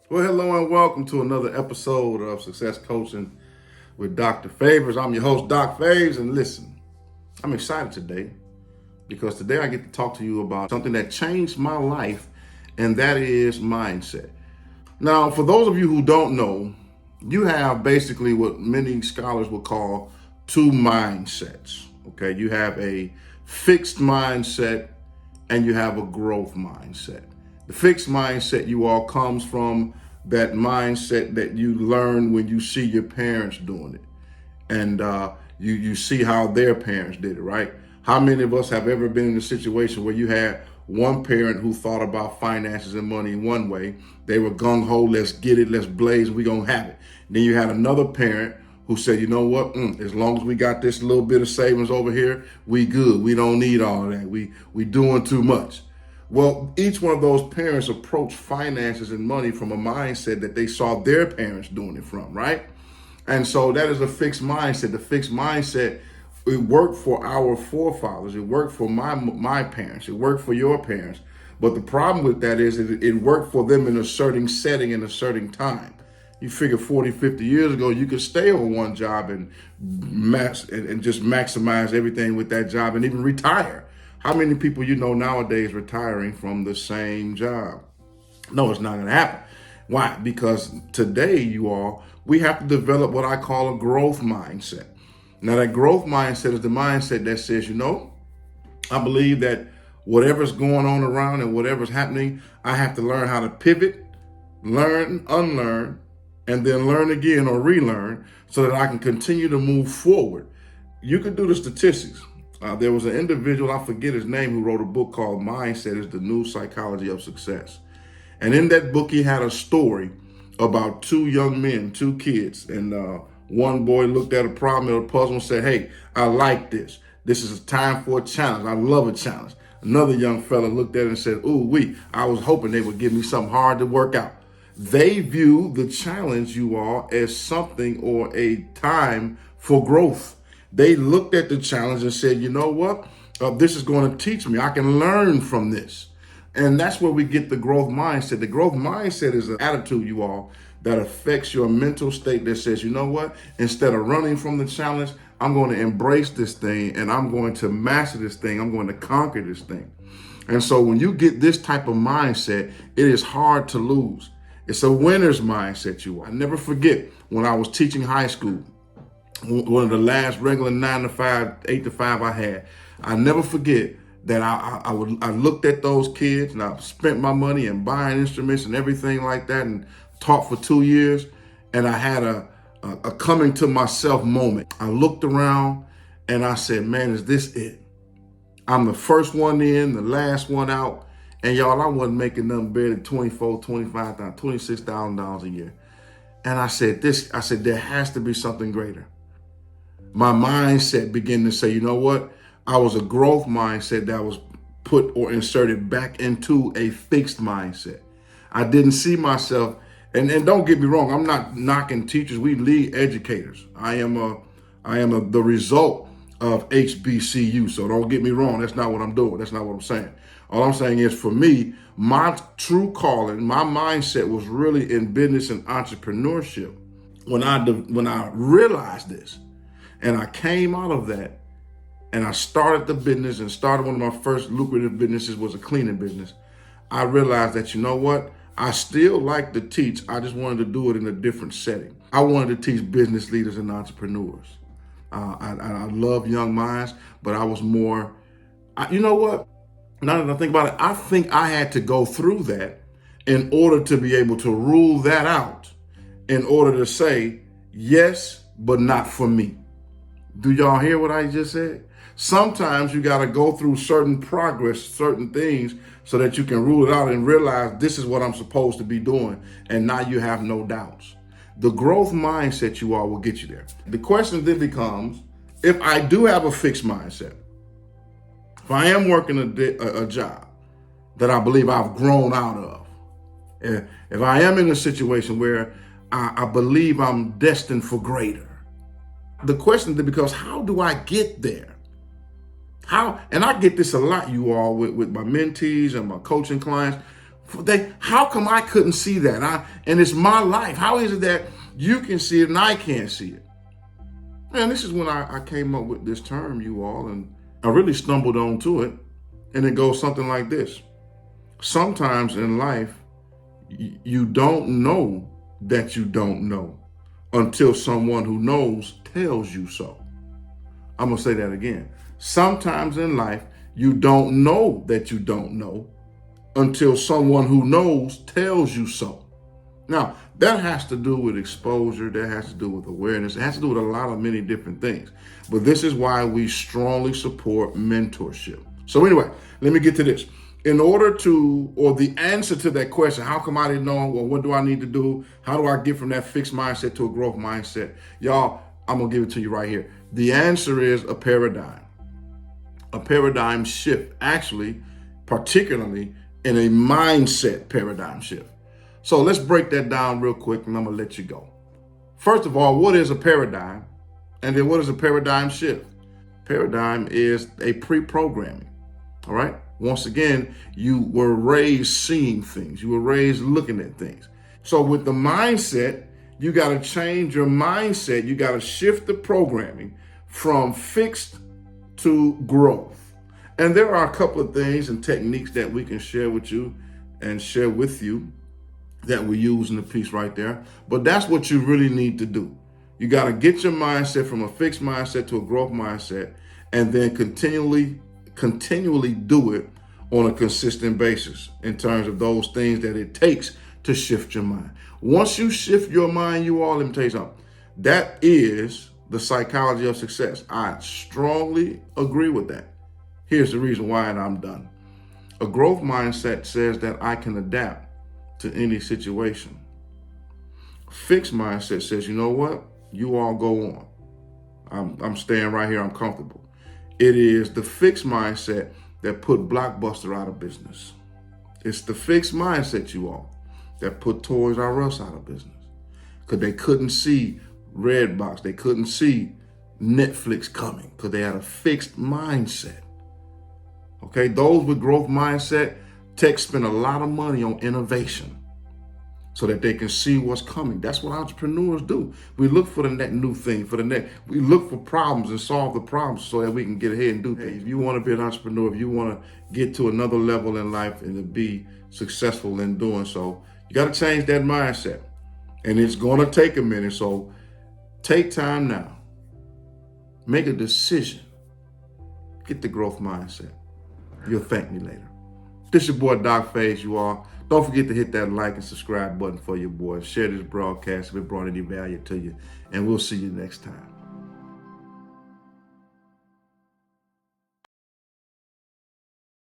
Well, hello and welcome to another episode of Success Coaching with Dr. Favors. I'm your host, Doc Favors, and listen, I'm excited today because today I get to talk to you about something that changed my life, and that is mindset. Now, for those of you who don't know, you have basically what many scholars would call two mindsets. Okay, you have a fixed mindset and you have a growth mindset. The fixed mindset you all comes from that mindset that you learn when you see your parents doing it, and you see how their parents did it, right? How many of us have ever been in a situation where you had one parent who thought about finances and money in one way? They were gung ho, let's get it, let's blaze, we gonna have it. And then you had another parent who said, you know what, as long as we got this little bit of savings over here, we good. We don't need all of that. We doing too much. Well, each one of those parents approached finances and money from a mindset that they saw their parents doing it from, right? And so that is a fixed mindset. The fixed mindset, it worked for our forefathers. It worked for my parents. It worked for your parents. But the problem with that is it worked for them in a certain setting in a certain time. You figure 40, 50 years ago, you could stay on one job and just maximize everything with that job and even retire. How many people you know nowadays retiring from the same job? No, it's not going to happen. Why? Because today, we have to develop what I call a growth mindset. Now, that growth mindset is the mindset that says, I believe that whatever's going on around and whatever's happening, I have to learn how to pivot, learn, unlearn, and then learn again or relearn so that I can continue to move forward. You could do the statistics. There was an individual, I forget his name, who wrote a book called Mindset is the New Psychology of Success. And in that book, he had a story about two young men, two kids. And one boy looked at a problem or a puzzle and said, hey, I like this. This is a time for a challenge. I love a challenge. Another young fella looked at it and said, I was hoping they would give me something hard to work out. They view the challenge, as something or a time for growth. They looked at the challenge and said, you know what? This is going to teach me. I can learn from this. And that's where we get the growth mindset. The growth mindset is an attitude, that affects your mental state that says, you know what? Instead of running from the challenge, I'm going to embrace this thing and I'm going to master this thing. I'm going to conquer this thing. And so when you get this type of mindset, it is hard to lose. It's a winner's mindset, I never forget when I was teaching high school, one of the last regular 9 to 5, 8 to 5 I had. I never forget that I looked at those kids and I spent my money in buying instruments and everything like that and taught for 2 years. And I had a coming to myself moment. I looked around and I said, man, is this it? I'm the first one in, the last one out. And y'all, I wasn't making nothing better than $24,000, $25,000, $26,000 a year. And I said, there has to be something greater. My mindset began to say, you know what? I was a growth mindset that was put or inserted back into a fixed mindset. I didn't see myself, and don't get me wrong, I'm not knocking teachers. We lead educators. I am the result of HBCU. So don't get me wrong. That's not what I'm doing. That's not what I'm saying. All I'm saying is, for me, my true calling, my mindset was really in business and entrepreneurship. When I realized this, and I came out of that, and I started the business and started one of my first lucrative businesses was a cleaning business. I realized that, you know what? I still like to teach. I just wanted to do it in a different setting. I wanted to teach business leaders and entrepreneurs. I love young minds, but I was more, you know what? Now that I think about it, I think I had to go through that in order to be able to rule that out, in order to say, yes, but not for me. Do y'all hear what I just said? Sometimes you got to go through certain progress, certain things, so that you can rule it out and realize this is what I'm supposed to be doing. And now you have no doubts. The growth mindset, will get you there. The question then becomes, if I do have a fixed mindset, if I am working a job that I believe I've grown out of, if I am in a situation where I believe I'm destined for greater, the question then becomes, how do I get there? How? And I get this a lot, with my mentees and my coaching clients. How come I couldn't see that? And it's my life. How is it that you can see it and I can't see it? Man, this is when I came up with this term, you all, and I really stumbled onto it. And it goes something like this. Sometimes in life, you don't know that you don't know until someone who knows tells you so. I'm going to say that again. Sometimes in life, you don't know that you don't know until someone who knows tells you so. Now, that has to do with exposure. That has to do with awareness. It has to do with many different things. But this is why we strongly support mentorship. So anyway, let me get to this. In order to, or the answer to that question, how come I didn't know? Well, what do I need to do? How do I get from that fixed mindset to a growth mindset? Y'all, I'm going to give it to you right here. The answer is a paradigm shift, actually, particularly in a mindset paradigm shift. So let's break that down real quick and I'm going to let you go. First of all, what is a paradigm? And then what is a paradigm shift? Paradigm is a pre-programming, all right? Once again, you were raised seeing things. You were raised looking at things. So with the mindset, you got to change your mindset. You got to shift the programming from fixed to growth. And there are a couple of things and techniques that we can share with you and share with you that we use in the piece right there. But that's what you really need to do. You got to get your mindset from a fixed mindset to a growth mindset, and then continually do it on a consistent basis in terms of those things that it takes to shift your mind. Once you shift your mind, you all, let me tell you something. That is the psychology of success. I strongly agree with that. Here's the reason why, and I'm done. A growth mindset says that I can adapt to any situation. A fixed mindset says, you know what? You all go on. I'm staying right here. I'm comfortable. It is the fixed mindset that put Blockbuster out of business. It's the fixed mindset, you all, that put Toys R Us out of business. Because they couldn't see Redbox. They couldn't see Netflix coming because they had a fixed mindset. Okay, those with growth mindset, tech spend a lot of money on innovation so that they can see what's coming. That's what entrepreneurs do. We look for the next new thing, we look for problems and solve the problems so that we can get ahead and do things. If you want to be an entrepreneur, if you want to get to another level in life and to be successful in doing so, you got to change that mindset. And it's going to take a minute. So take time now. Make a decision. Get the growth mindset. You'll thank me later. This is your boy, Doc Faves, you all. Don't forget to hit that like and subscribe button for your boy. Share this broadcast if it brought any value to you. And we'll see you next time.